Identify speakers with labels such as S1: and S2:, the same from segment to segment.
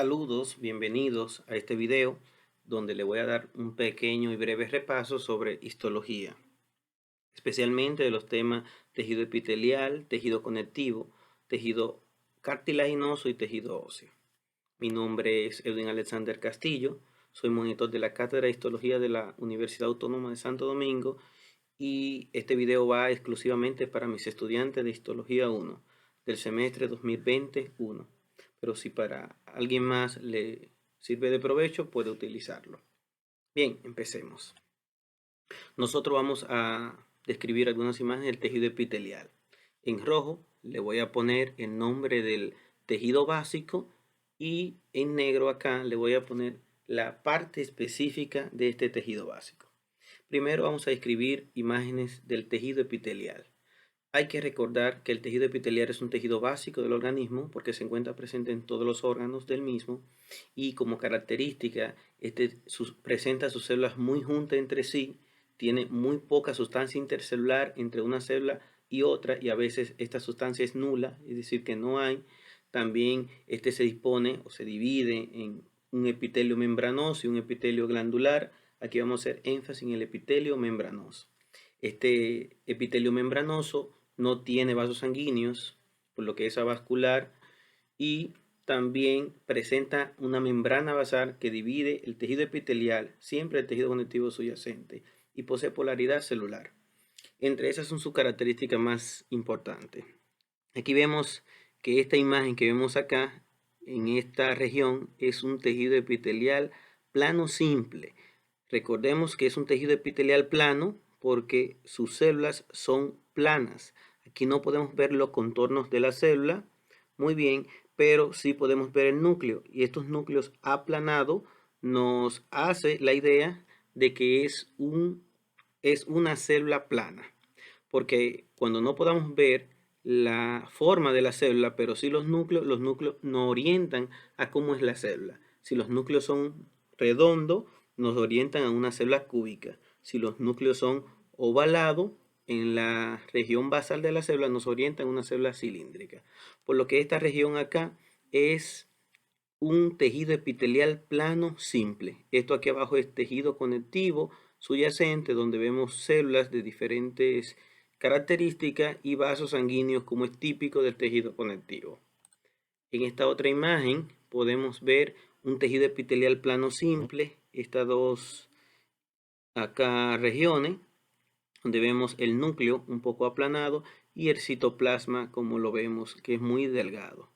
S1: Saludos, bienvenidos a este video donde le voy a dar un pequeño y breve repaso sobre histología, especialmente de los temas tejido epitelial, tejido conectivo, tejido cartilaginoso y tejido óseo. Mi nombre es Edwin Alexander Castillo, soy monitor de la Cátedra de Histología de la Universidad Autónoma de Santo Domingo y este video va exclusivamente para mis estudiantes de Histología 1 del semestre 2020-1. Pero si para alguien más le sirve de provecho, puede utilizarlo. Bien, empecemos. Nosotros vamos a describir algunas imágenes del tejido epitelial. En rojo le voy a poner el nombre del tejido básico y en negro acá le voy a poner la parte específica de este tejido básico. Primero vamos a describir imágenes del tejido epitelial. Hay que recordar que el tejido epitelial es un tejido básico del organismo porque se encuentra presente en todos los órganos del mismo y como característica presenta sus células muy juntas entre sí, tiene muy poca sustancia intercelular entre una célula y otra y a veces esta sustancia es nula, es decir que no hay. También se dispone o se divide en un epitelio membranoso y un epitelio glandular. Aquí vamos a hacer énfasis en el epitelio membranoso. Este epitelio membranoso no tiene vasos sanguíneos, por lo que es avascular, y también presenta una membrana basal que divide el tejido epitelial, siempre el tejido conectivo subyacente, y posee polaridad celular. Entre esas son sus características más importantes. Aquí vemos que esta imagen que vemos acá, en esta región, es un tejido epitelial plano simple. Recordemos que es un tejido epitelial plano porque sus células son planas. Aquí no podemos ver los contornos de la célula muy bien, pero sí podemos ver el núcleo. Y estos núcleos aplanados nos hace la idea de que es una célula plana. Porque cuando no podamos ver la forma de la célula, pero sí los núcleos nos orientan a cómo es la célula. Si los núcleos son redondos, nos orientan a una célula cúbica. Si los núcleos son ovalados, en la región basal de la célula nos orientan a una célula cilíndrica. Por lo que esta región acá es un tejido epitelial plano simple. Esto aquí abajo es tejido conectivo subyacente, donde vemos células de diferentes características y vasos sanguíneos como es típico del tejido conectivo. En esta otra imagen podemos ver un tejido epitelial plano simple, estas dos acá regiones, donde vemos el núcleo un poco aplanado y el citoplasma como lo vemos que es muy delgado.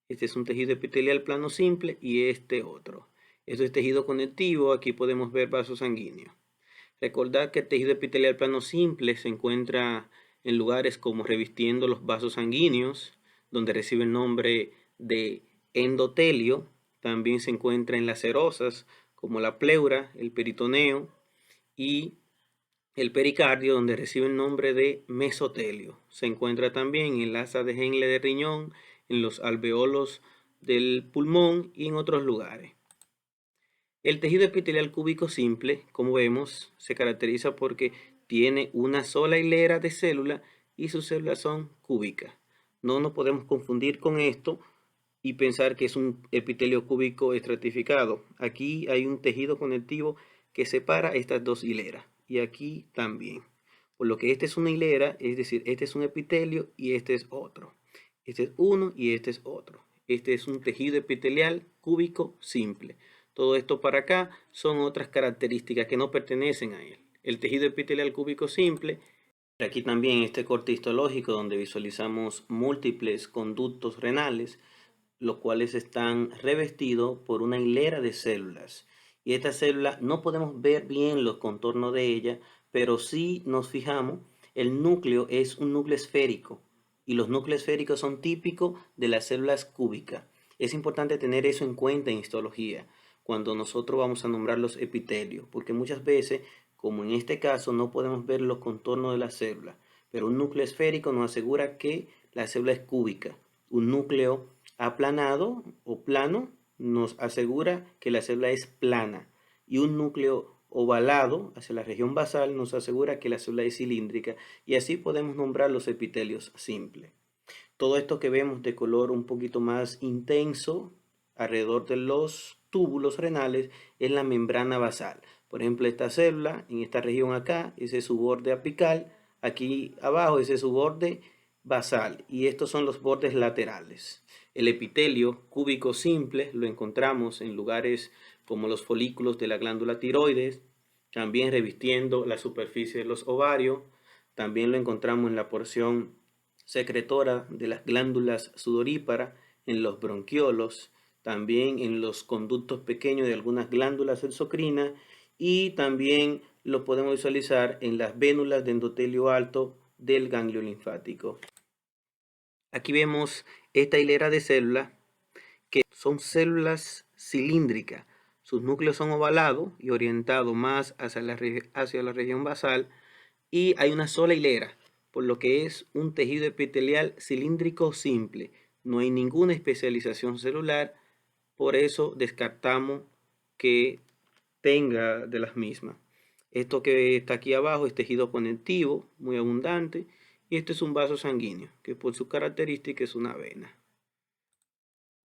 S1: Este es un tejido epitelial plano simple y este otro. Esto es tejido conectivo, aquí podemos ver vasos sanguíneos. Recordad que el tejido epitelial plano simple se encuentra en lugares como revistiendo los vasos sanguíneos, donde recibe el nombre de endotelio. También se encuentra en las serosas, como la pleura, el peritoneo y el pericardio, donde recibe el nombre de mesotelio. Se encuentra también en la asa de Henle de riñón, en los alveolos del pulmón y en otros lugares. El tejido epitelial cúbico simple, como vemos, se caracteriza porque tiene una sola hilera de células y sus células son cúbicas. No nos podemos confundir con esto y pensar que es un epitelio cúbico estratificado. Aquí hay un tejido conectivo que separa estas dos hileras y aquí también. Por lo que esta es una hilera, es decir, este es un epitelio y este es otro. Este es uno y este es otro. Este es un tejido epitelial cúbico simple. Todo esto para acá son otras características que no pertenecen a él. El tejido epitelial cúbico simple. Aquí también este corte histológico donde visualizamos múltiples conductos renales, los cuales están revestidos por una hilera de células. Y esta célula no podemos ver bien los contornos de ella, pero si nos fijamos, el núcleo es un núcleo esférico y los núcleos esféricos son típicos de las células cúbicas. Es importante tener eso en cuenta en histología cuando nosotros vamos a nombrar los epitelios, porque muchas veces, como en este caso, no podemos ver los contornos de la célula, pero un núcleo esférico nos asegura que la célula es cúbica. Un núcleo aplanado o plano nos asegura que la célula es plana y un núcleo ovalado hacia la región basal nos asegura que la célula es cilíndrica y así podemos nombrar los epitelios simples. Todo esto que vemos de color un poquito más intenso alrededor de los túbulos renales es la membrana basal. Por ejemplo, esta célula, en esta región acá, ese es su borde apical, aquí abajo ese es su borde basal y estos son los bordes laterales. El epitelio cúbico simple lo encontramos en lugares como los folículos de la glándula tiroides, también revistiendo la superficie de los ovarios. También lo encontramos en la porción secretora de las glándulas sudoríparas, en los bronquiolos, también en los conductos pequeños de algunas glándulas exocrinas y también lo podemos visualizar en las vénulas de endotelio alto del ganglio linfático. Aquí vemos esta hilera de células que son células cilíndricas. Sus núcleos son ovalados y orientados más hacia la región basal y hay una sola hilera, por lo que es un tejido epitelial cilíndrico simple. No hay ninguna especialización celular, por eso descartamos que tenga de las mismas. Esto que está aquí abajo es tejido conectivo, muy abundante, y este es un vaso sanguíneo, que por su característica es una vena.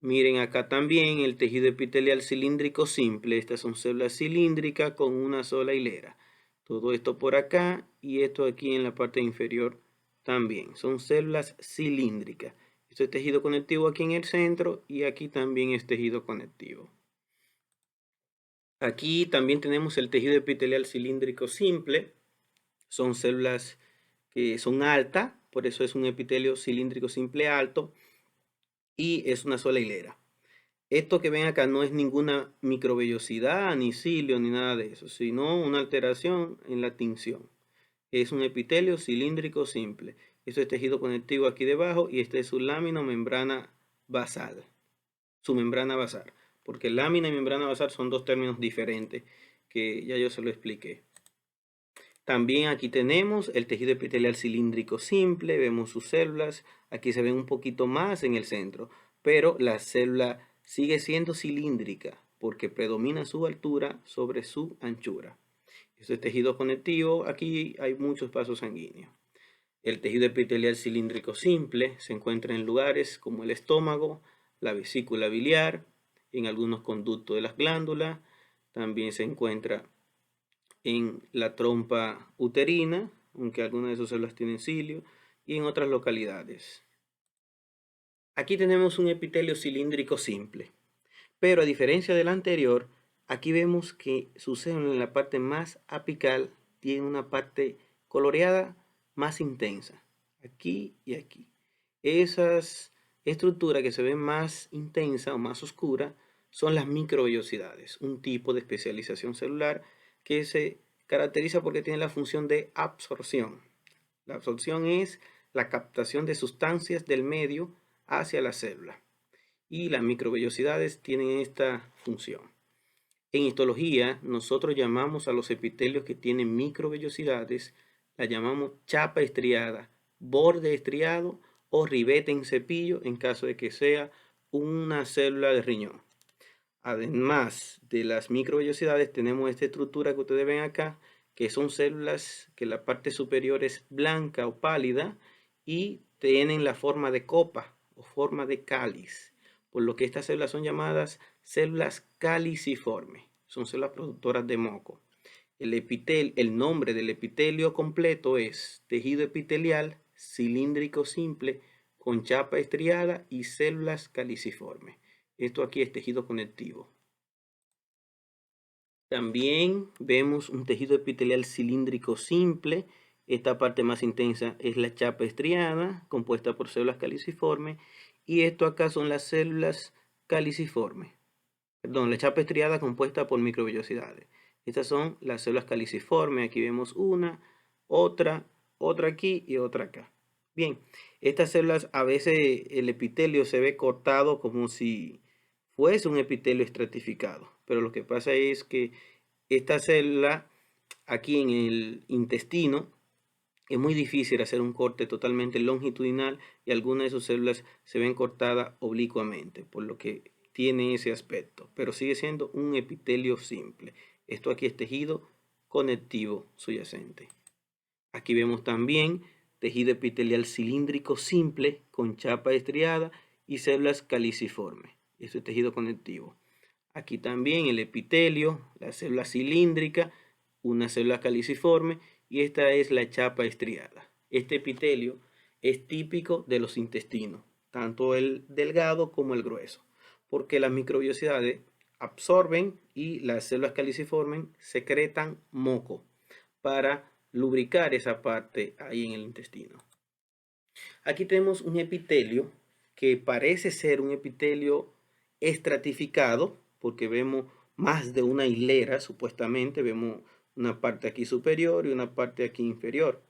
S1: Miren acá también el tejido epitelial cilíndrico simple. Estas son células cilíndricas con una sola hilera. Todo esto por acá y esto aquí en la parte inferior también. Son células cilíndricas. Esto es tejido conectivo aquí en el centro y aquí también es tejido conectivo. Aquí también tenemos el tejido epitelial cilíndrico simple. Son células que son altas, por eso es un epitelio cilíndrico simple alto y es una sola hilera. Esto que ven acá no es ninguna microvellosidad, ni cilio, ni nada de eso, sino una alteración en la tinción. Es un epitelio cilíndrico simple. Esto es tejido conectivo aquí debajo y esta es su lámina o membrana basal. Su membrana basal. Porque lámina y membrana basal son dos términos diferentes que ya yo se lo expliqué. También aquí tenemos el tejido epitelial cilíndrico simple. Vemos sus células. Aquí se ven un poquito más en el centro. Pero la célula sigue siendo cilíndrica porque predomina su altura sobre su anchura. Este es tejido conectivo, aquí hay muchos vasos sanguíneos. El tejido epitelial cilíndrico simple se encuentra en lugares como el estómago, la vesícula biliar, en algunos conductos de las glándulas, también se encuentra en la trompa uterina, aunque algunas de sus células tienen cilio, y en otras localidades. Aquí tenemos un epitelio cilíndrico simple, pero a diferencia del anterior, aquí vemos que su célula en la parte más apical tiene una parte coloreada más intensa, aquí y aquí. Esas estructuras que se ven más intensa o más oscura son las microvellosidades, un tipo de especialización celular que se caracteriza porque tiene la función de absorción. La absorción es la captación de sustancias del medio hacia la célula y las microvellosidades tienen esta función. En histología, nosotros llamamos a los epitelios que tienen microvellosidades, la llamamos chapa estriada, borde estriado o ribete en cepillo en caso de que sea una célula de riñón. Además de las microvellosidades, tenemos esta estructura que ustedes ven acá, que son células que la parte superior es blanca o pálida y tienen la forma de copa o forma de cáliz, por lo que estas células son llamadas células caliciformes, son células productoras de moco. El nombre del epitelio completo es tejido epitelial cilíndrico simple con chapa estriada y células caliciformes. Esto aquí es tejido conectivo. También vemos un tejido epitelial cilíndrico simple. Esta parte más intensa es la chapa estriada, compuesta por células caliciformes. Y esto acá son las células caliciformes. Perdón, la chapa estriada compuesta por microvellosidades. Estas son las células caliciformes. Aquí vemos una, otra aquí y otra acá. Bien, estas células a veces el epitelio se ve cortado como si fuese un epitelio estratificado. Pero lo que pasa es que esta célula aquí en el intestino es muy difícil hacer un corte totalmente longitudinal y algunas de sus células se ven cortadas oblicuamente, por lo que tiene ese aspecto, pero sigue siendo un epitelio simple. Esto aquí es tejido conectivo subyacente. Aquí vemos también tejido epitelial cilíndrico simple con chapa estriada y células caliciformes. Eso es tejido conectivo. Aquí también el epitelio, la célula cilíndrica, una célula caliciforme y esta es la chapa estriada. Este epitelio es típico de los intestinos, tanto el delgado como el grueso, porque las microbiosidades absorben y las células caliciformes secretan moco para lubricar esa parte ahí en el intestino. Aquí tenemos un epitelio que parece ser un epitelio estratificado, porque vemos más de una hilera, supuestamente, vemos una parte aquí superior y una parte aquí inferior.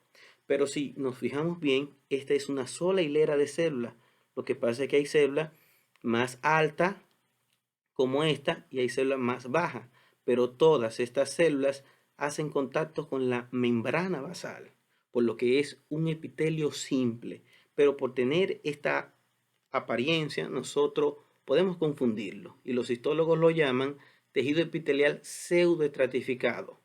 S1: Pero si nos fijamos bien, esta es una sola hilera de células. Lo que pasa es que hay células más altas como esta y hay células más bajas, pero todas estas células hacen contacto con la membrana basal, por lo que es un epitelio simple. Pero por tener esta apariencia, nosotros podemos confundirlo y los histólogos lo llaman tejido epitelial pseudoestratificado.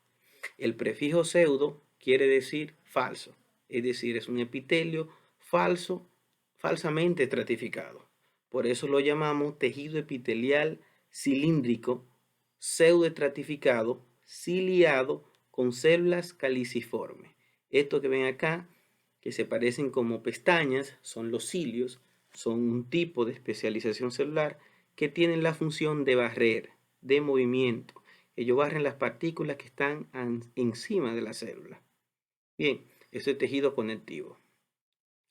S1: El prefijo pseudo quiere decir falso, es decir, es un epitelio falso, falsamente estratificado. Por eso lo llamamos tejido epitelial cilíndrico pseudoestratificado, ciliado con células caliciformes. Esto que ven acá, que se parecen como pestañas, son los cilios, son un tipo de especialización celular que tienen la función de barrer, de movimiento. Ellos barren las partículas que están encima de la célula. Bien, eso es tejido conectivo.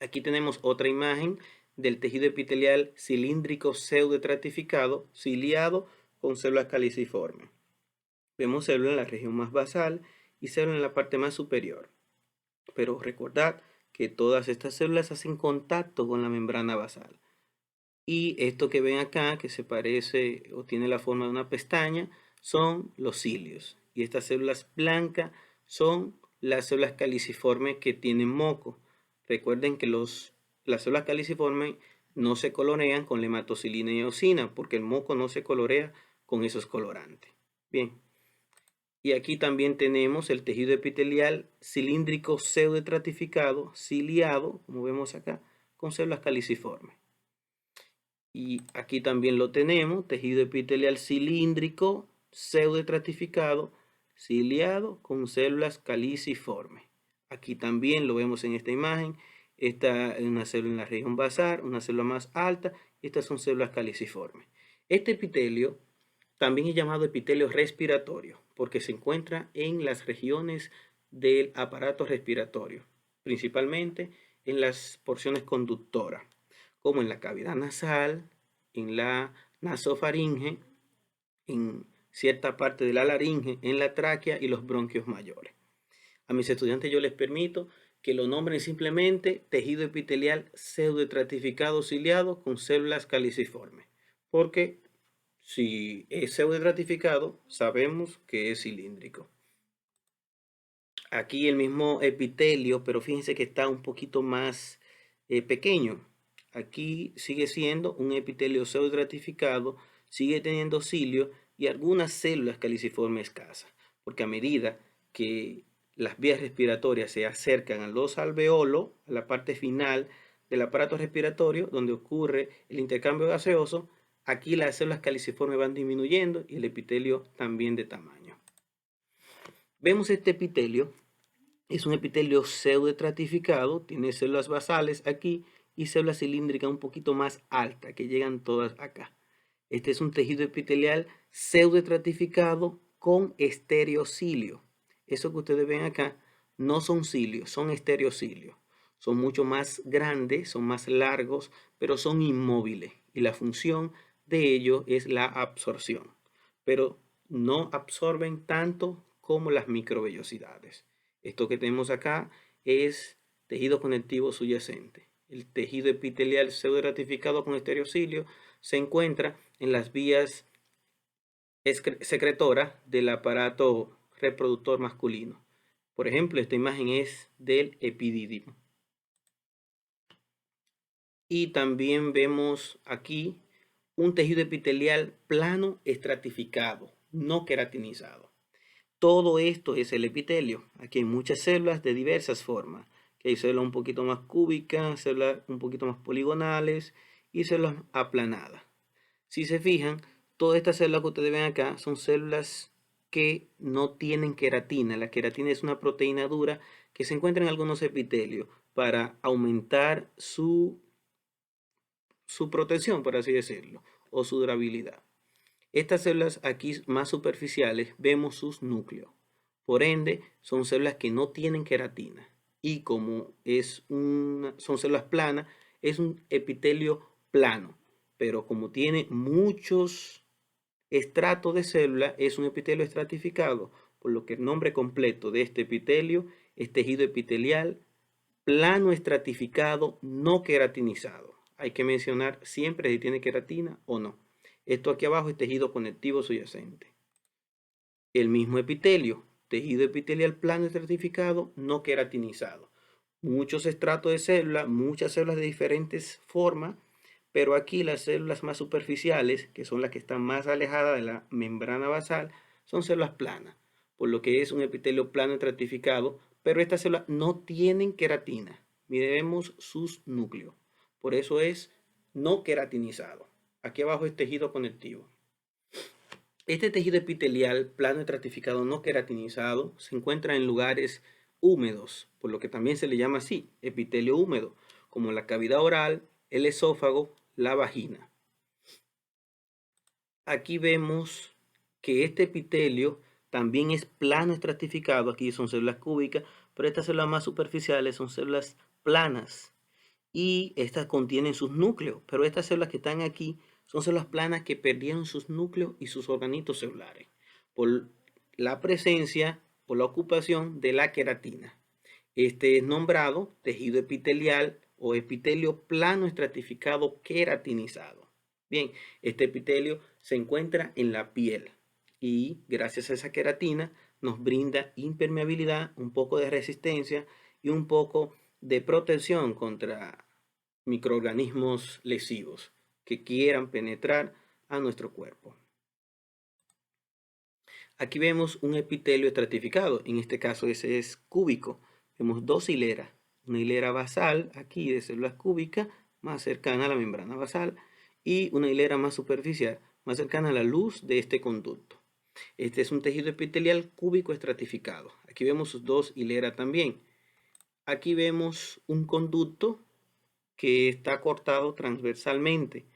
S1: Aquí tenemos otra imagen del tejido epitelial cilíndrico pseudoestratificado, ciliado con células caliciformes. Vemos células en la región más basal y células en la parte más superior. Pero recordad que todas estas células hacen contacto con la membrana basal. Y esto que ven acá, que se parece o tiene la forma de una pestaña, son los cilios. Y estas células blancas son las células caliciformes que tienen moco. Recuerden que las células caliciformes no se colorean con la hematocilina y eosina, porque el moco no se colorea con esos colorantes. Bien. Y aquí también tenemos el tejido epitelial cilíndrico pseudoestratificado, ciliado, como vemos acá, con células caliciformes. Y aquí también lo tenemos, tejido epitelial cilíndrico, pseudoestratificado, ciliado con células caliciformes. Aquí también lo vemos en esta imagen. Esta es una célula en la región basal, una célula más alta, y estas son células caliciformes. Este epitelio también es llamado epitelio respiratorio, porque se encuentra en las regiones del aparato respiratorio, principalmente en las porciones conductoras, como en la cavidad nasal, en la nasofaringe, en cierta parte de la laringe, en la tráquea y los bronquios mayores. A mis estudiantes yo les permito que lo nombren simplemente tejido epitelial pseudoestratificado ciliado con células caliciformes, porque si es pseudoestratificado sabemos que es cilíndrico. Aquí el mismo epitelio, pero fíjense que está un poquito más pequeño. Aquí sigue siendo un epitelio pseudoestratificado, sigue teniendo cilios y algunas células caliciformes escasas, porque a medida que las vías respiratorias se acercan a los alveolos, a la parte final del aparato respiratorio, donde ocurre el intercambio gaseoso, aquí las células caliciformes van disminuyendo y el epitelio también de tamaño. Vemos este epitelio, es un epitelio pseudoestratificado, tiene células basales aquí y células cilíndricas un poquito más altas que llegan todas acá. Este es un tejido epitelial pseudoestratificado con estereocilio. Eso que ustedes ven acá no son cilios, son estereocilios. Son mucho más grandes, son más largos, pero son inmóviles y la función de ellos es la absorción. Pero no absorben tanto como las microvellosidades. Esto que tenemos acá es tejido conectivo subyacente. El tejido epitelial pseudoestratificado con estereocilio se encuentra en las vías secretoras del aparato reproductor masculino. Por ejemplo, esta imagen es del epidídimo. Y también vemos aquí un tejido epitelial plano estratificado, no queratinizado. Todo esto es el epitelio. Aquí hay muchas células de diversas formas. Aquí hay células un poquito más cúbicas, células un poquito más poligonales y células aplanadas. Si se fijan, todas estas células que ustedes ven acá son células que no tienen queratina. La queratina es una proteína dura que se encuentra en algunos epitelios para aumentar su protección, por así decirlo, o su durabilidad. Estas células aquí más superficiales vemos sus núcleos. Por ende, son células que no tienen queratina. Y como son células planas, es un epitelio plano. Pero como tiene muchos estratos de células, es un epitelio estratificado. Por lo que el nombre completo de este epitelio es tejido epitelial plano estratificado no queratinizado. Hay que mencionar siempre si tiene queratina o no. Esto aquí abajo es tejido conectivo subyacente. El mismo epitelio, tejido epitelial plano estratificado no queratinizado. Muchos estratos de células, muchas células de diferentes formas, pero aquí las células más superficiales, que son las que están más alejadas de la membrana basal, son células planas, por lo que es un epitelio plano estratificado, pero estas células no tienen queratina. Miremos sus núcleos. Por eso es no queratinizado. Aquí abajo es tejido conectivo. Este tejido epitelial plano estratificado no queratinizado se encuentra en lugares húmedos, por lo que también se le llama así, epitelio húmedo, como la cavidad oral, el esófago, la vagina. Aquí vemos que este epitelio también es plano estratificado, aquí son células cúbicas, pero estas células más superficiales son células planas y estas contienen sus núcleos, pero estas células que están aquí son células planas que perdieron sus núcleos y sus organitos celulares por la presencia, por la ocupación de la queratina. Este es nombrado tejido epitelial o epitelio plano estratificado queratinizado. Bien, este epitelio se encuentra en la piel y gracias a esa queratina nos brinda impermeabilidad, un poco de resistencia y un poco de protección contra microorganismos lesivos que quieran penetrar a nuestro cuerpo. Aquí vemos un epitelio estratificado, en este caso ese es cúbico. Vemos dos hileras, una hilera basal aquí de células cúbicas más cercana a la membrana basal y una hilera más superficial, más cercana a la luz de este conducto. Este es un tejido epitelial cúbico estratificado. Aquí vemos sus dos hileras también. Aquí vemos un conducto que está cortado transversalmente.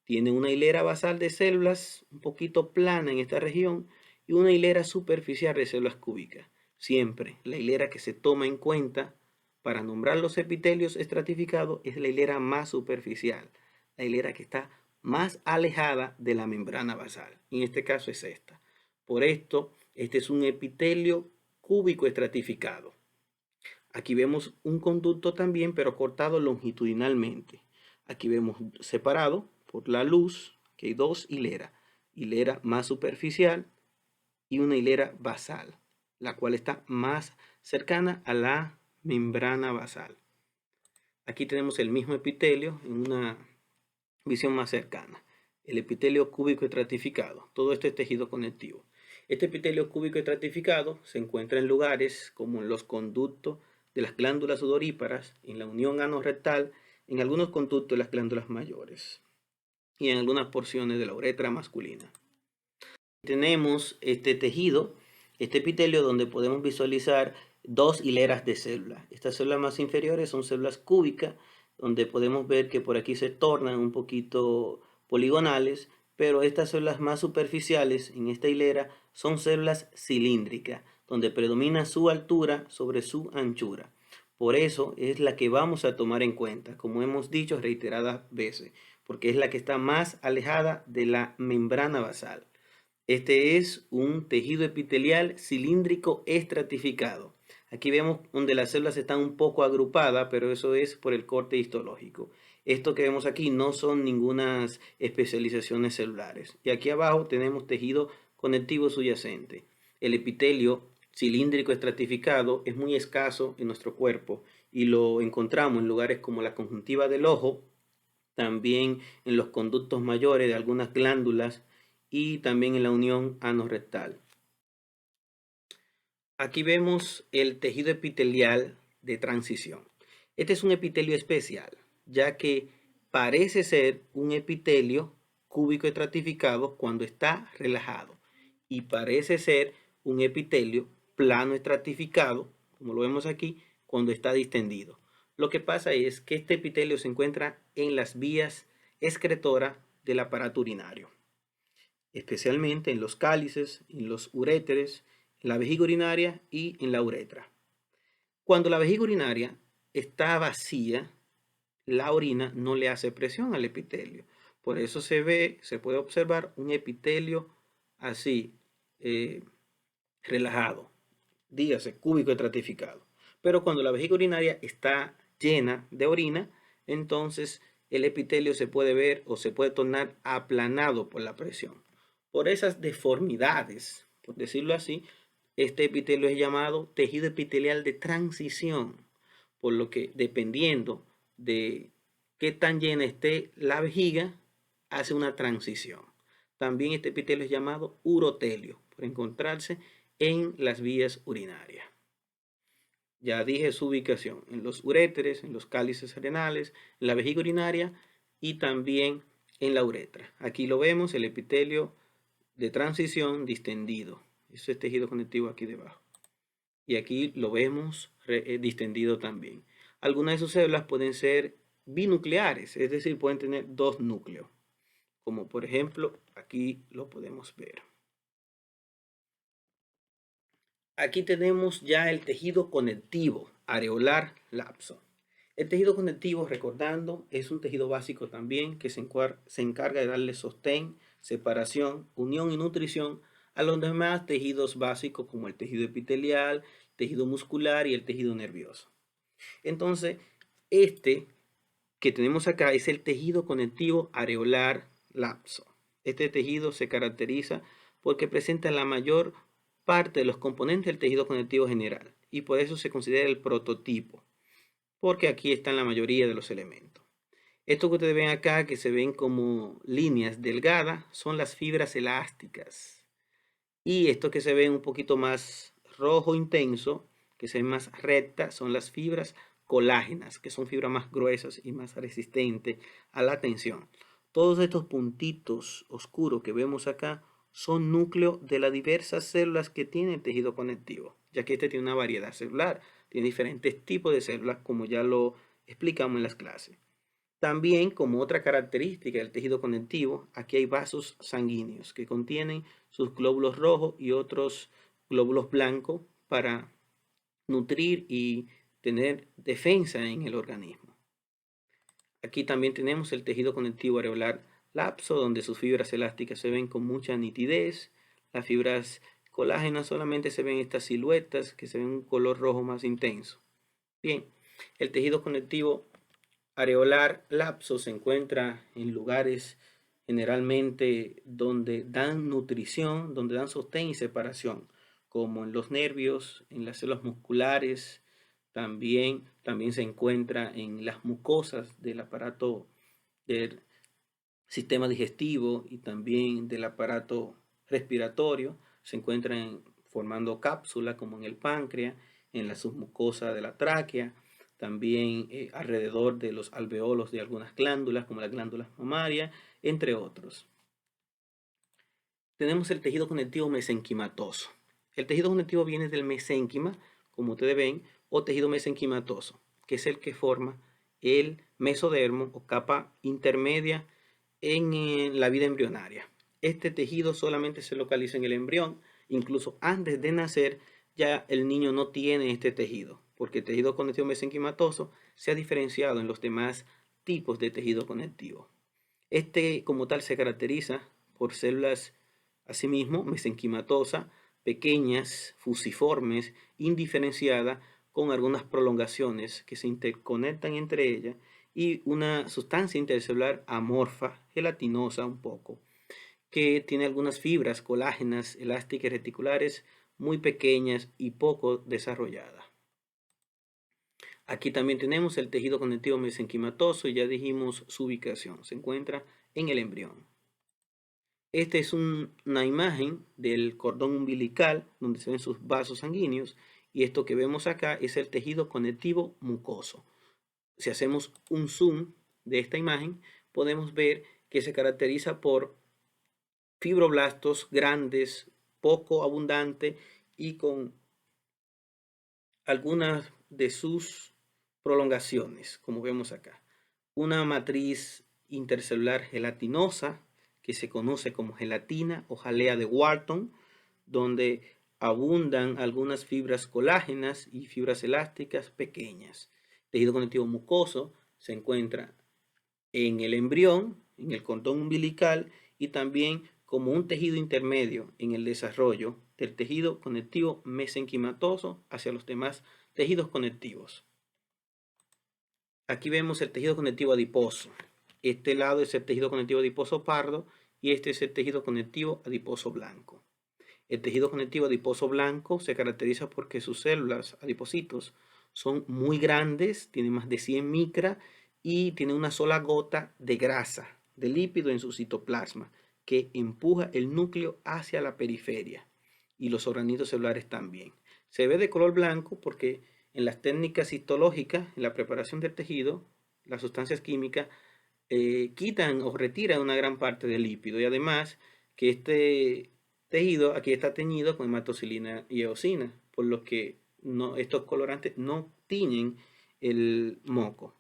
S1: Tiene una hilera basal de células un poquito plana en esta región y una hilera superficial de células cúbicas. Siempre la hilera que se toma en cuenta para nombrar los epitelios estratificados es la hilera más superficial, la hilera que está más alejada de la membrana basal. En este caso es esta. Por esto, este es un epitelio cúbico estratificado. Aquí vemos un conducto también, pero cortado longitudinalmente. Aquí vemos separado por la luz que hay dos hileras. Hilera más superficial y una hilera basal, la cual está más cercana a la membrana basal. Aquí tenemos el mismo epitelio en una visión más cercana. El epitelio cúbico estratificado. Todo esto es tejido conectivo. Este epitelio cúbico estratificado se encuentra en lugares como en los conductos de las glándulas sudoríparas, en la unión anorrectal, en algunos conductos de las glándulas mayores y en algunas porciones de la uretra masculina. Tenemos este tejido, este epitelio, donde podemos visualizar dos hileras de células. Estas células más inferiores son células cúbicas, donde podemos ver que por aquí se tornan un poquito poligonales, pero estas células más superficiales en esta hilera son células cilíndricas, donde predomina su altura sobre su anchura. Por eso es la que vamos a tomar en cuenta, como hemos dicho reiteradas veces, porque es la que está más alejada de la membrana basal. Este es un tejido epitelial cilíndrico estratificado. Aquí vemos donde las células están un poco agrupadas, pero eso es por el corte histológico. Esto que vemos aquí no son ninguna especializaciones celulares. Y aquí abajo tenemos tejido conectivo subyacente. El epitelio cilíndrico estratificado es muy escaso en nuestro cuerpo y lo encontramos en lugares como la conjuntiva del ojo, también en los conductos mayores de algunas glándulas y también en la unión anorrectal. Aquí vemos el tejido epitelial de transición. Este es un epitelio especial, ya que parece ser un epitelio cúbico estratificado cuando está relajado y parece ser un epitelio plano estratificado, como lo vemos aquí, cuando está distendido. Lo que pasa es que este epitelio se encuentra en las vías excretoras del aparato urinario, especialmente en los cálices, en los uréteres, en la vejiga urinaria y en la uretra. Cuando la vejiga urinaria está vacía, la orina no le hace presión al epitelio. Por eso se puede observar un epitelio así, relajado, dígase, cúbico estratificado. Pero cuando la vejiga urinaria está llena de orina, entonces el epitelio se puede ver o se puede tornar aplanado por la presión. Por esas deformidades, por decirlo así, este epitelio es llamado tejido epitelial de transición, por lo que dependiendo de qué tan llena esté la vejiga, hace una transición. También este epitelio es llamado urotelio, por encontrarse en las vías urinarias. Ya dije su ubicación en los uréteres, en los cálices renales, en la vejiga urinaria y también en la uretra. Aquí lo vemos, el epitelio de transición distendido. Eso es tejido conectivo aquí debajo. Y aquí lo vemos distendido también. Algunas de sus células pueden ser binucleares, es decir, pueden tener dos núcleos, como por ejemplo aquí lo podemos ver. Aquí tenemos ya el tejido conectivo areolar lapso. El tejido conectivo, recordando, es un tejido básico también que se encarga de darle sostén, separación, unión y nutrición a los demás tejidos básicos como el tejido epitelial, tejido muscular y el tejido nervioso. Entonces, este que tenemos acá es el tejido conectivo areolar lapso. Este tejido se caracteriza porque presenta la mayor parte de los componentes del tejido conectivo general y por eso se considera el prototipo, porque aquí están la mayoría de los elementos. Esto que ustedes ven acá, que se ven como líneas delgadas, son las fibras elásticas. Y esto que se ve un poquito más rojo intenso, que se ven más rectas, son las fibras colágenas, que son fibras más gruesas y más resistentes a la tensión. Todos estos puntitos oscuros que vemos acá son núcleos de las diversas células que tiene el tejido conectivo, ya que este tiene una variedad celular, tiene diferentes tipos de células, como ya lo explicamos en las clases. También, como otra característica del tejido conectivo, aquí hay vasos sanguíneos que contienen sus glóbulos rojos y otros glóbulos blancos para nutrir y tener defensa en el organismo. Aquí también tenemos el tejido conectivo areolar lapso, donde sus fibras elásticas se ven con mucha nitidez. Las fibras colágenas solamente se ven estas siluetas que se ven un color rojo más intenso. Bien, el tejido conectivo areolar lapso se encuentra en lugares generalmente donde dan nutrición, donde dan sostén y separación, como en los nervios, en las células musculares, también se encuentra en las mucosas del aparato del sistema digestivo y también del aparato respiratorio, se encuentran formando cápsulas como en el páncreas, en la submucosa de la tráquea, también alrededor de los alveolos de algunas glándulas como las glándulas mamarias, entre otros. Tenemos el tejido conectivo mesenquimatoso. El tejido conectivo viene del mesénquima, como ustedes ven, o tejido mesenquimatoso, que es el que forma el mesodermo o capa intermedia en la vida embrionaria. Este tejido solamente se localiza en el embrión, incluso antes de nacer ya el niño no tiene este tejido, porque el tejido conectivo mesenquimatoso se ha diferenciado en los demás tipos de tejido conectivo. Este como tal se caracteriza por células asimismo mesenquimatosas, pequeñas, fusiformes, indiferenciadas, con algunas prolongaciones que se interconectan entre ellas y una sustancia intercelular amorfa, gelatinosa un poco, que tiene algunas fibras colágenas, elásticas y reticulares muy pequeñas y poco desarrolladas. Aquí también tenemos el tejido conectivo mesenquimatoso y ya dijimos su ubicación, se encuentra en el embrión. Esta es una imagen del cordón umbilical donde se ven sus vasos sanguíneos y esto que vemos acá es el tejido conectivo mucoso. Si hacemos un zoom de esta imagen, podemos ver que se caracteriza por fibroblastos grandes, poco abundante y con algunas de sus prolongaciones, como vemos acá. Una matriz intercelular gelatinosa, que se conoce como gelatina o jalea de Wharton, donde abundan algunas fibras colágenas y fibras elásticas pequeñas. Tejido conectivo mucoso se encuentra en el embrión, en el cordón umbilical y también como un tejido intermedio en el desarrollo del tejido conectivo mesenquimatoso hacia los demás tejidos conectivos. Aquí vemos el tejido conectivo adiposo. Este lado es el tejido conectivo adiposo pardo y este es el tejido conectivo adiposo blanco. El tejido conectivo adiposo blanco se caracteriza porque sus células, adipocitos, son muy grandes, tienen más de 100 micras y tienen una sola gota de grasa, de lípido en su citoplasma, que empuja el núcleo hacia la periferia y los organitos celulares también. Se ve de color blanco porque en las técnicas histológicas, en la preparación del tejido, las sustancias químicas quitan o retiran una gran parte del lípido y además que este tejido aquí está teñido con hematocilina y eosina, por lo que estos colorantes no tiñen el moco.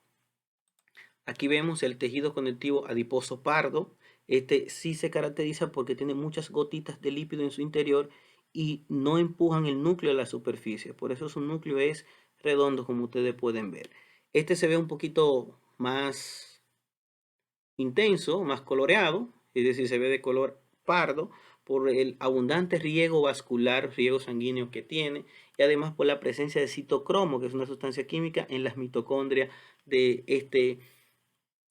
S1: Aquí vemos el tejido conectivo adiposo pardo. Este sí se caracteriza porque tiene muchas gotitas de lípido en su interior y no empujan el núcleo a la superficie. Por eso su núcleo es redondo, como ustedes pueden ver. Este se ve un poquito más intenso, más coloreado, es decir, se ve de color pardo por el abundante riego vascular, riego sanguíneo que tiene, y además por la presencia de citocromo, que es una sustancia química en las mitocondrias de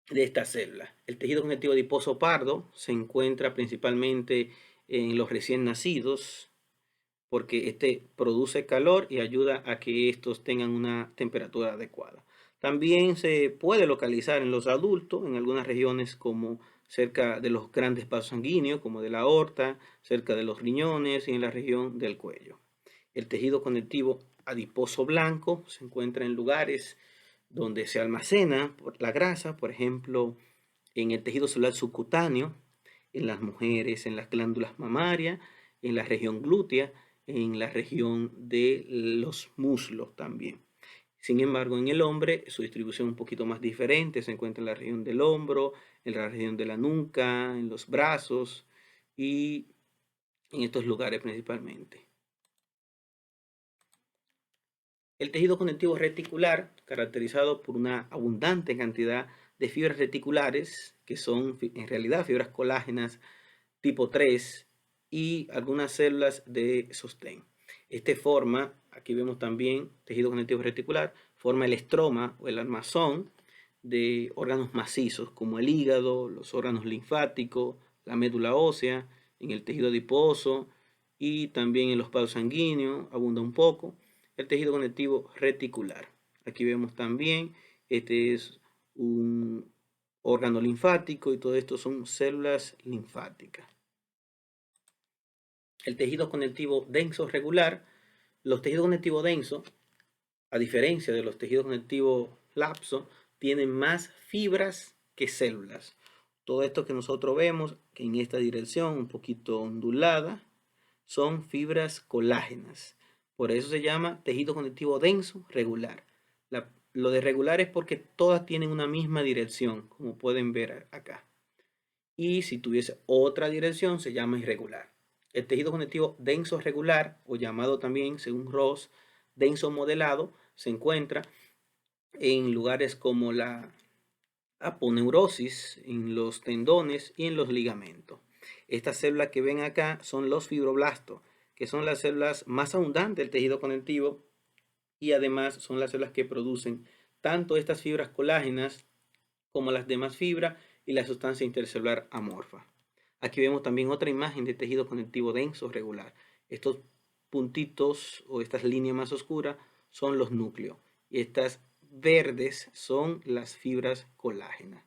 S1: esta célula. El tejido conectivo adiposo pardo se encuentra principalmente en los recién nacidos, porque este produce calor y ayuda a que estos tengan una temperatura adecuada. También se puede localizar en los adultos, en algunas regiones como cerca de los grandes vasos sanguíneos, como de la aorta, cerca de los riñones y en la región del cuello. El tejido conectivo adiposo blanco se encuentra en lugares donde se almacena la grasa, por ejemplo, en el tejido celular subcutáneo, en las mujeres, en las glándulas mamarias, en la región glútea, en la región de los muslos también. Sin embargo, en el hombre su distribución es un poquito más diferente, se encuentra en la región del hombro, en la región de la nuca, en los brazos y en estos lugares principalmente. El tejido conectivo reticular, caracterizado por una abundante cantidad de fibras reticulares, que son en realidad fibras colágenas tipo 3 y algunas células de sostén. Este forma, aquí vemos también tejido conectivo reticular, forma el estroma o el armazón de órganos macizos como el hígado, los órganos linfáticos, la médula ósea, en el tejido adiposo y también en los vasos sanguíneos, abunda un poco. El tejido conectivo reticular. Aquí vemos también, este es un órgano linfático y todo esto son células linfáticas. El tejido conectivo denso regular. Los tejidos conectivos densos, a diferencia de los tejidos conectivos lapsos, tienen más fibras que células. Todo esto que nosotros vemos en esta dirección, un poquito ondulada, son fibras colágenas. Por eso se llama tejido conectivo denso regular. Lo de regular es porque todas tienen una misma dirección, como pueden ver acá. Y si tuviese otra dirección, se llama irregular. El tejido conectivo denso regular, o llamado también, según Ross, denso modelado, se encuentra en lugares como la aponeurosis, en los tendones y en los ligamentos. Estas células que ven acá son los fibroblastos, que son las células más abundantes del tejido conectivo y además son las células que producen tanto estas fibras colágenas como las demás fibras y la sustancia intercelular amorfa. Aquí vemos también otra imagen de tejido conectivo denso regular. Estos puntitos o estas líneas más oscuras son los núcleos y estas verdes son las fibras colágenas.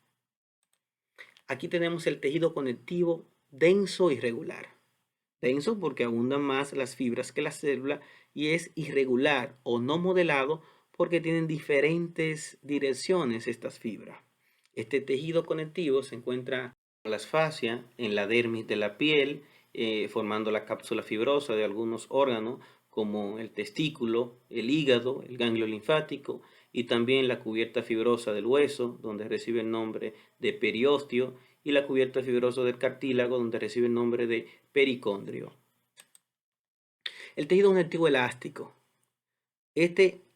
S1: Aquí tenemos el tejido conectivo denso irregular. Denso porque abundan más las fibras que la célula y es irregular o no modelado porque tienen diferentes direcciones estas fibras. Este tejido conectivo se encuentra las fascias, en la dermis de la piel, formando la cápsula fibrosa de algunos órganos como el testículo, el hígado, el ganglio linfático y también la cubierta fibrosa del hueso, donde recibe el nombre de periósteo, y la cubierta fibrosa del cartílago, donde recibe el nombre de pericondrio. El tejido conectivo elástico.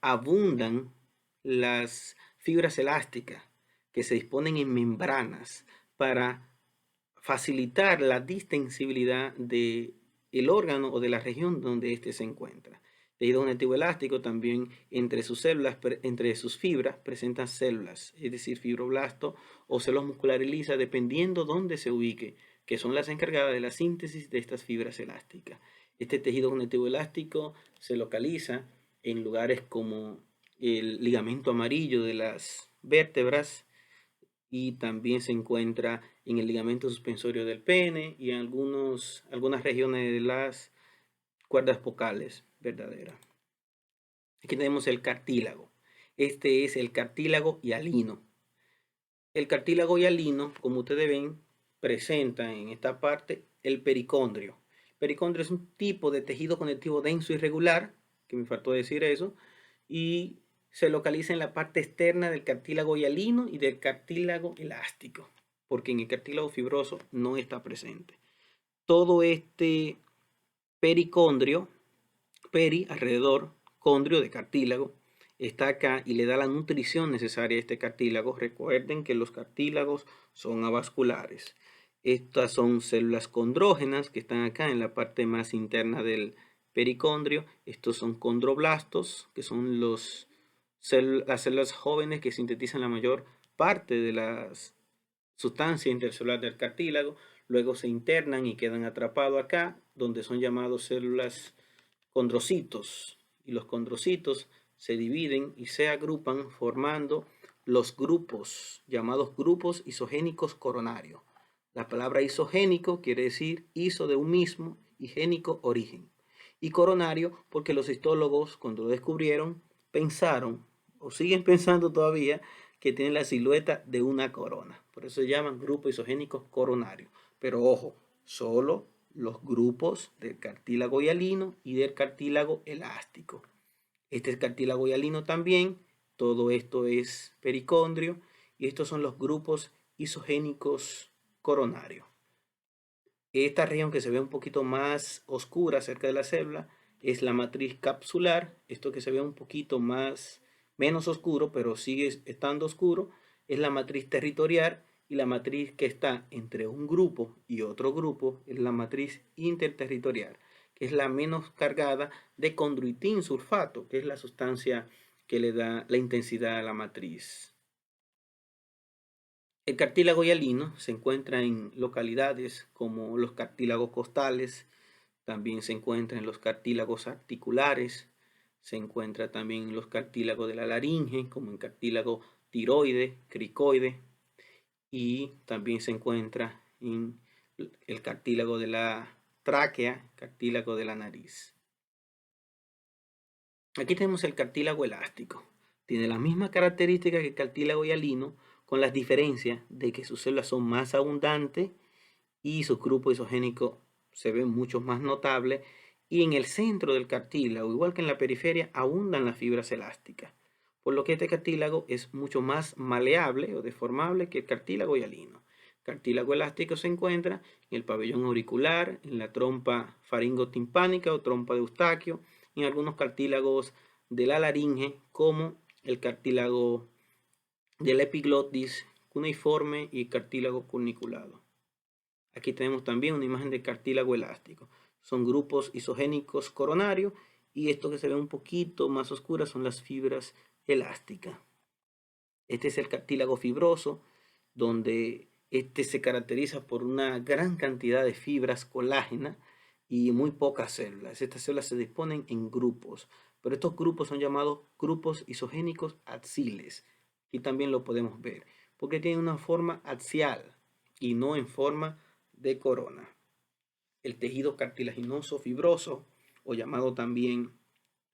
S1: Abundan las fibras elásticas que se disponen en membranas para facilitar la distensibilidad del órgano o de la región donde éste se encuentra. Tejido conectivo elástico también entre sus células, entre sus fibras, presentan células, es decir, fibroblastos o células musculares lisas, dependiendo dónde se ubique, que son las encargadas de la síntesis de estas fibras elásticas. Este tejido conectivo elástico se localiza en lugares como el ligamento amarillo de las vértebras, y también se encuentra en el ligamento suspensorio del pene y en algunas regiones de las cuerdas vocales verdaderas. Aquí tenemos el cartílago. Este es el cartílago hialino. El cartílago hialino, como ustedes ven, presenta en esta parte el pericondrio. El pericondrio es un tipo de tejido conectivo denso y regular, que me faltó decir eso, y se localiza en la parte externa del cartílago hialino y del cartílago elástico, porque en el cartílago fibroso no está presente. Todo este pericondrio, alrededor, condrio de cartílago, está acá y le da la nutrición necesaria a este cartílago. Recuerden que los cartílagos son avasculares. Estas son células condrógenas que están acá en la parte más interna del pericondrio. Estos son condroblastos, que son las células jóvenes que sintetizan la mayor parte de las sustancias intercelular del cartílago. Luego se internan y quedan atrapados acá, donde son llamados células condrocitos, y los condrocitos se dividen y se agrupan formando los grupos, llamados grupos isogénicos coronarios. La palabra isogénico quiere decir iso de un mismo y génico origen. Y coronario porque los histólogos, cuando lo descubrieron, pensaron, o siguen pensando todavía, que tienen la silueta de una corona. Por eso se llaman grupos isogénicos coronarios. Pero ojo, solo los grupos del cartílago hialino y del cartílago elástico. Este es cartílago hialino también. Todo esto es pericondrio. Y estos son los grupos isogénicos coronarios. Esta región que se ve un poquito más oscura cerca de la célula es la matriz capsular. Esto que se ve un poquito menos oscuro, pero sigue estando oscuro, es la matriz territorial, y la matriz que está entre un grupo y otro grupo es la matriz interterritorial, que es la menos cargada de condroitin sulfato, que es la sustancia que le da la intensidad a la matriz. El cartílago hialino se encuentra en localidades como los cartílagos costales, también se encuentra en los cartílagos articulares, se encuentra también en los cartílagos de la laringe, como en cartílago tiroide, cricoide, y también se encuentra en el cartílago de la tráquea, cartílago de la nariz. Aquí tenemos el cartílago elástico. Tiene las mismas características que el cartílago hialino, con las diferencias de que sus células son más abundantes y sus grupos isogénicos se ven mucho más notables, y en el centro del cartílago, igual que en la periferia, abundan las fibras elásticas, por lo que este cartílago es mucho más maleable o deformable que el cartílago hialino. El cartílago elástico se encuentra en el pabellón auricular, en la trompa faringotimpánica o trompa de Eustaquio, en algunos cartílagos de la laringe, como el cartílago de la epiglotis cuneiforme y el cartílago corniculado. Aquí tenemos también una imagen de cartílago elástico. Son grupos isogénicos coronarios, y esto que se ve un poquito más oscura son las fibras elásticas. Este es el cartílago fibroso, donde este se caracteriza por una gran cantidad de fibras colágenas y muy pocas células. Estas células se disponen en grupos, pero estos grupos son llamados grupos isogénicos axiales. Aquí también lo podemos ver, porque tienen una forma axial y no en forma de corona. El tejido cartilaginoso fibroso, o llamado también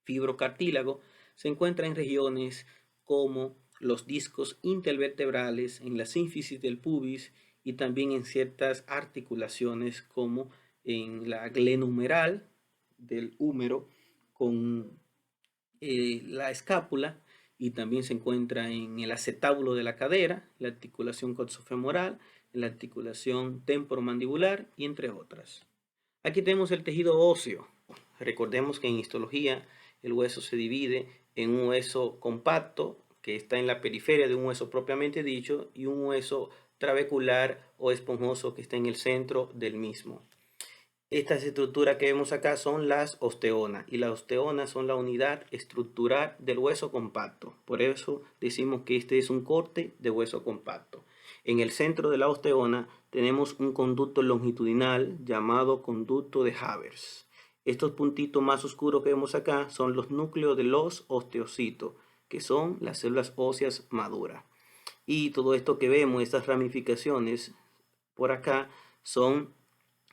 S1: fibrocartílago, se encuentra en regiones como los discos intervertebrales, en la sínfisis del pubis y también en ciertas articulaciones como en la glenumeral del húmero con la escápula, y también se encuentra en el acetábulo de la cadera, la articulación coxofemoral, la articulación temporomandibular y entre otras. Aquí tenemos el tejido óseo. Recordemos que en histología el hueso se divide en un hueso compacto que está en la periferia de un hueso propiamente dicho y un hueso trabecular o esponjoso que está en el centro del mismo. Estas estructuras que vemos acá son las osteonas, y las osteonas son la unidad estructural del hueso compacto. Por eso decimos que este es un corte de hueso compacto. En el centro de la osteona tenemos un conducto longitudinal llamado conducto de Havers. Estos puntitos más oscuros que vemos acá son los núcleos de los osteocitos, que son las células óseas maduras. Y todo esto que vemos, estas ramificaciones por acá, son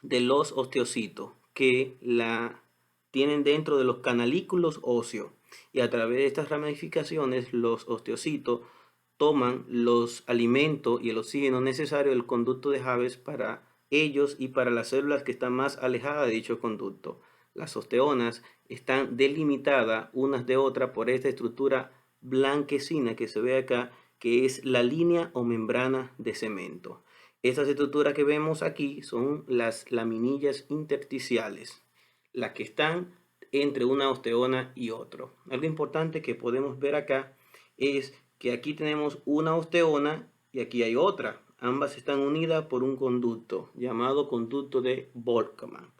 S1: de los osteocitos que la tienen dentro de los canalículos óseos, y a través de estas ramificaciones los osteocitos toman los alimentos y el oxígeno necesario del conducto de Havers para ellos y para las células que están más alejadas de dicho conducto. Las osteonas están delimitadas unas de otras por esta estructura blanquecina que se ve acá, que es la línea o membrana de cemento. Estas estructuras que vemos aquí son las laminillas intersticiales, las que están entre una osteona y otro. Algo importante que podemos ver acá es que aquí tenemos una osteona y aquí hay otra. Ambas están unidas por un conducto llamado conducto de Volkmann.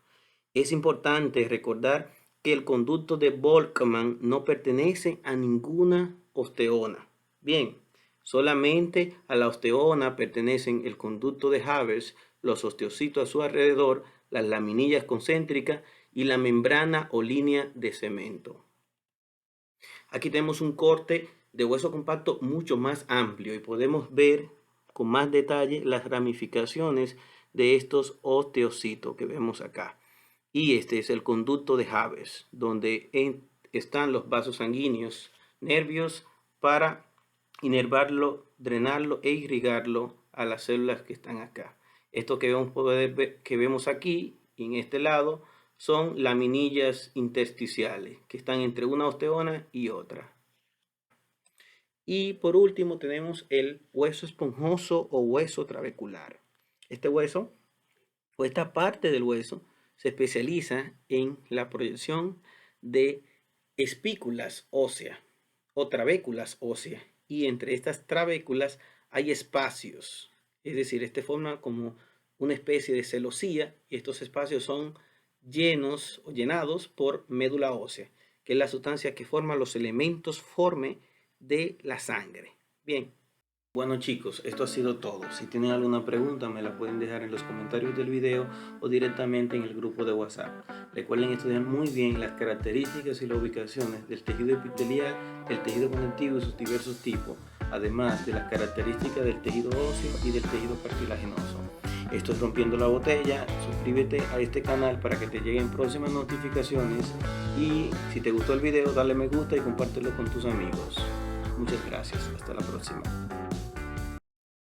S1: Es importante recordar que el conducto de Volkmann no pertenece a ninguna osteona. Bien, solamente a la osteona pertenecen el conducto de Havers, los osteocitos a su alrededor, las laminillas concéntricas y la membrana o línea de cemento. Aquí tenemos un corte de hueso compacto mucho más amplio y podemos ver con más detalle las ramificaciones de estos osteocitos que vemos acá. Y este es el conducto de Havers, donde están los vasos sanguíneos, nervios para inervarlo, drenarlo e irrigarlo a las células que están acá. Esto que vemos aquí en este lado son laminillas intersticiales que están entre una osteona y otra. Y por último tenemos el hueso esponjoso o hueso trabecular. Este hueso o esta parte del hueso se especializa en la proyección de espículas óseas o trabéculas óseas, y entre estas trabéculas hay espacios, es decir, este forma como una especie de celosía, y estos espacios son llenos o llenados por médula ósea, que es la sustancia que forma los elementos forme de la sangre. Bien. Bueno chicos, esto ha sido todo. Si tienen alguna pregunta me la pueden dejar en los comentarios del video o directamente en el grupo de WhatsApp. Recuerden estudiar muy bien las características y las ubicaciones del tejido epitelial, del tejido conectivo y sus diversos tipos, además de las características del tejido óseo y del tejido cartilaginoso. Esto es Rompiendo la Botella. Suscríbete a este canal para que te lleguen próximas notificaciones, y si te gustó el video dale me gusta y compártelo con tus amigos. Muchas gracias, hasta la próxima.